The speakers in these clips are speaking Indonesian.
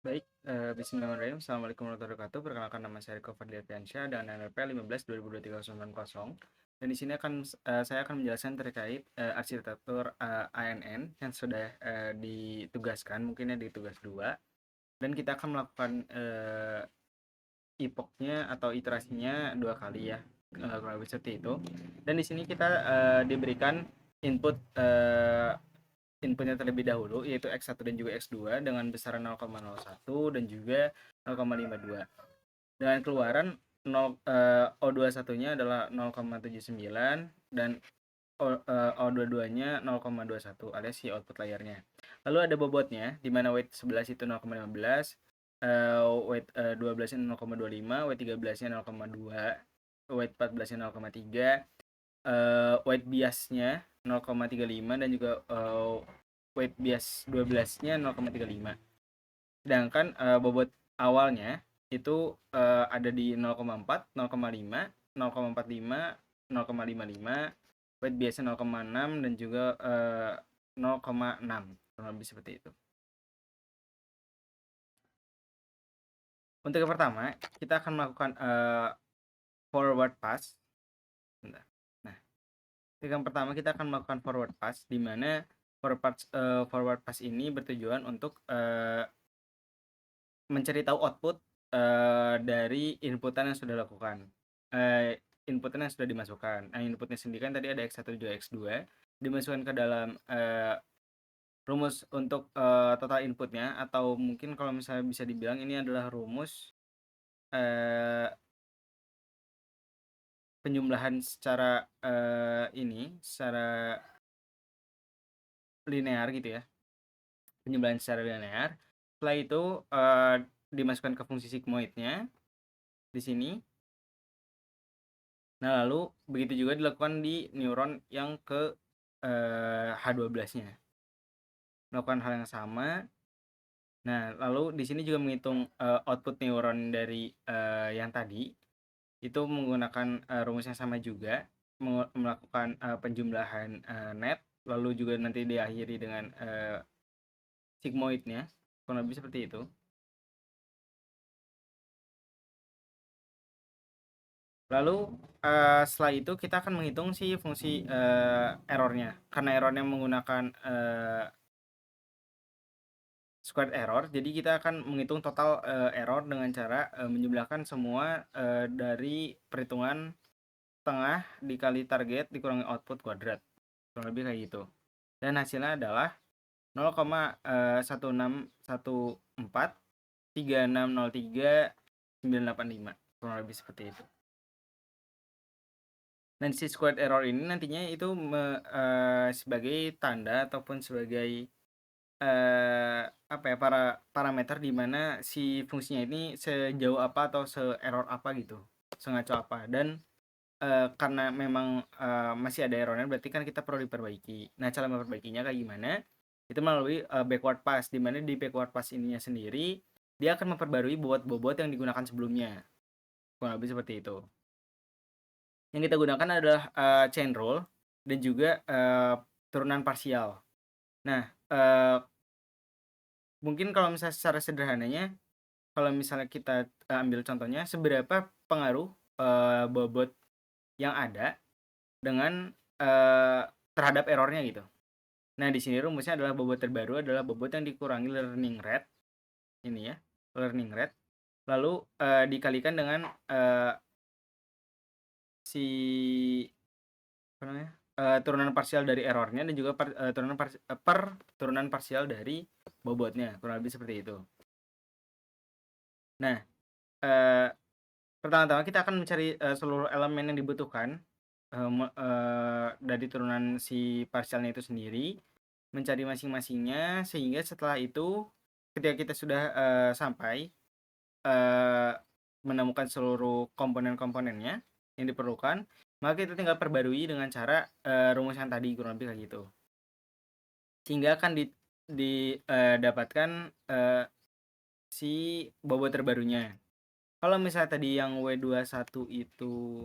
Baik, bismillahirrahmanirrahim. Assalamualaikum warahmatullahi wabarakatuh. Perkenalkan nama saya Riko Fadli Ardiansyah dan NRP 15 2023 Dan di sini saya akan menjelaskan terkait arsitektur ANN yang sudah ditugaskan, mungkinnya di tugas 2. Dan kita akan melakukan epochnya atau iterasinya 2 kali ya, kurang lebih seperti itu. Dan di sini kita diberikan inputnya terlebih dahulu, yaitu X1 dan juga X2 dengan besaran 0,01 dan juga 0,52. Dengan keluaran O21-nya adalah 0,79 dan O22-nya 0,21 alias si output layarnya. Lalu ada bobotnya, di mana weight 11 itu 0,15, weight 12-nya 0,25, weight 13-nya 0,2, weight 14-nya 0,3, weight biasnya 0,35 dan juga weight bias 12-nya 0,35. Sedangkan bobot awalnya itu ada di 0,4, 0,5, 0,45, 0,55, weight biasa 0,6 dan juga 0,6, kurang lebih seperti itu. Untuk yang pertama, kita akan melakukan forward pass. Bentar. Nah, yang pertama kita akan melakukan forward pass, di mana forward pass ini bertujuan untuk mencari tahu output dari inputan yang sudah dilakukan, inputan yang sudah dimasukkan. Nah, inputnya sendiri kan tadi ada X1 juga X2 dimasukkan ke dalam rumus untuk total inputnya, atau mungkin kalau misalnya bisa dibilang ini adalah rumus penjumlahan secara secara linear gitu ya, penjumlahan secara linear. Setelah itu dimasukkan ke fungsi sigmoidnya di sini. Nah, lalu begitu juga dilakukan di neuron yang ke H12-nya. Melakukan hal yang sama. Nah, lalu di sini juga menghitung output neuron dari yang tadi. Itu menggunakan rumus yang sama juga, melakukan penjumlahan net, lalu juga nanti diakhiri dengan sigmoidnya. Kurang lebih seperti itu. Lalu setelah itu kita akan menghitung si fungsi errornya. Karena errornya menggunakan squared error, jadi kita akan menghitung total error dengan cara menjumlahkan semua dari perhitungan tengah dikali target dikurangi output kuadrat. Kurang lebih kayak gitu. Dan hasilnya adalah 0,16143603985. Kurang lebih seperti itu. Dan si squared error ini nantinya itu sebagai tanda ataupun sebagai parameter di mana si fungsinya ini sejauh apa atau se-error apa gitu, sengaco apa. Dan karena memang masih ada errornya, berarti kan kita perlu diperbaiki. Nah, cara memperbaikinya kayak gimana? Itu melalui backward pass, di mana di backward pass ininya sendiri dia akan memperbarui bobot-bobot yang digunakan sebelumnya. Kurang lebih seperti itu. Yang kita gunakan adalah chain rule dan juga turunan parsial. Nah, mungkin kalau misalnya secara sederhananya, kalau misalnya kita ambil contohnya, seberapa pengaruh bobot yang ada dengan terhadap errornya gitu. Nah, di sini rumusnya adalah bobot terbaru adalah bobot yang dikurangi learning rate, ini ya, learning rate, lalu dikalikan dengan si apa namanya, turunan parsial dari errornya dan juga turunan parsial dari bobotnya, kurang lebih seperti itu. Nah, pertama-tama kita akan mencari seluruh elemen yang dibutuhkan dari turunan si parsialnya itu sendiri, mencari masing-masingnya, sehingga setelah itu ketika kita sudah sampai menemukan seluruh komponen-komponennya yang diperlukan, maka kita tinggal perbarui dengan cara rumus yang tadi, kurang lebih kayak gitu. Sehingga akan didapatkan si bobot terbarunya. Kalau misalnya tadi yang W21 itu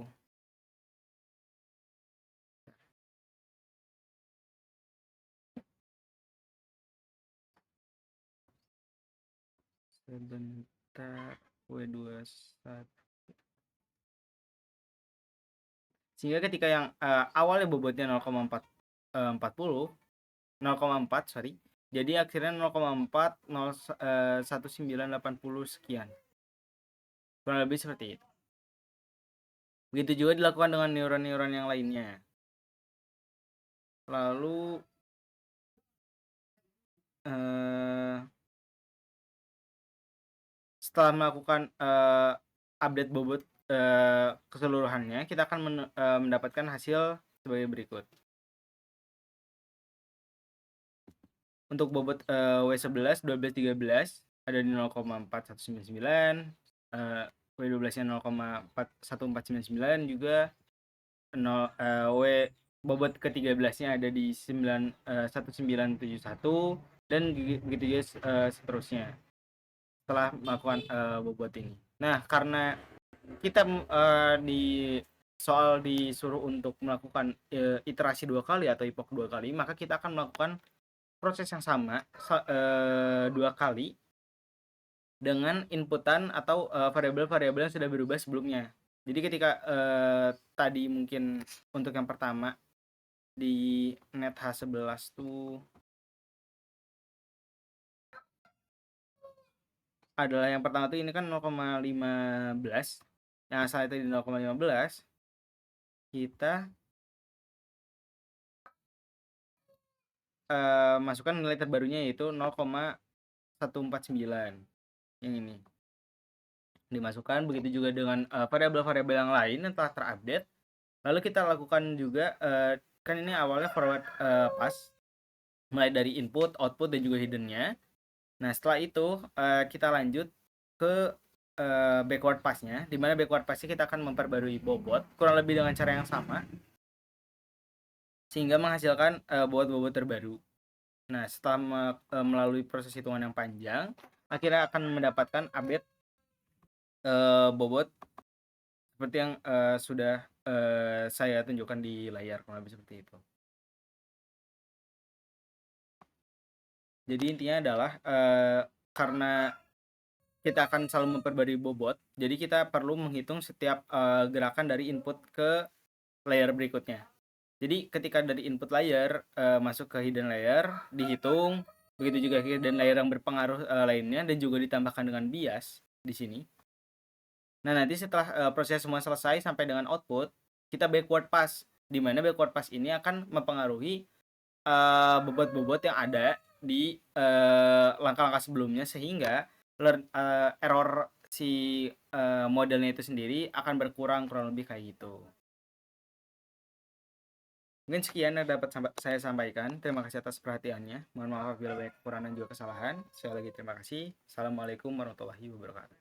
sebentar. W21. Sehingga ketika yang awalnya bobotnya 0,4 sorry, jadi akhirnya 0,4 1980 sekian, kurang lebih seperti itu. Begitu juga dilakukan dengan neuron-neuron yang lainnya. Lalu setelah melakukan update bobot keseluruhannya, kita akan mendapatkan hasil sebagai berikut. Untuk bobot W11, 12, 13 ada di 0,4199, W12 nya 0,1499 juga, bobot ke-13 nya ada di 1971 dan begitu juga seterusnya setelah melakukan bobot ini. Nah, karena kita di soal disuruh untuk melakukan iterasi 2 kali atau epoch 2 kali, maka kita akan melakukan proses yang sama 2 kali dengan inputan atau variabel-variabel yang sudah berubah sebelumnya. Jadi ketika tadi mungkin untuk yang pertama di net H11 tuh adalah yang pertama tuh ini kan 0,15. Yang asalnya tadi 0,15, kita masukkan nilai terbarunya yaitu 0,149 yang ini dimasukkan. Begitu juga dengan variabel-variabel yang lain yang telah terupdate. Lalu kita lakukan juga kan ini awalnya forward pass mulai dari input, output, dan juga hiddennya. Nah, setelah itu kita lanjut ke backward pass-nya, di mana backward pass-nya kita akan memperbarui bobot kurang lebih dengan cara yang sama sehingga menghasilkan bobot-bobot terbaru. Nah, setelah melalui proses hitungan yang panjang, akhirnya akan mendapatkan update bobot seperti yang sudah saya tunjukkan di layar, kurang lebih seperti itu. Jadi intinya adalah karena kita akan selalu memperbarui bobot, jadi kita perlu menghitung setiap gerakan dari input ke layer berikutnya. Jadi ketika dari input layer masuk ke hidden layer dihitung, begitu juga hidden layer yang berpengaruh lainnya, dan juga ditambahkan dengan bias di sini. Nah, nanti setelah proses semua selesai sampai dengan output, kita backward pass, di mana backward pass ini akan mempengaruhi bobot-bobot yang ada di langkah-langkah sebelumnya, sehingga error si modelnya itu sendiri akan berkurang, kurang lebih kayak gitu. Mungkin sekian yang dapat saya sampaikan. Terima kasih atas perhatiannya. Mohon maaf apabila banyak kekurangan dan juga kesalahan. Sekali lagi terima kasih. Assalamualaikum warahmatullahi wabarakatuh.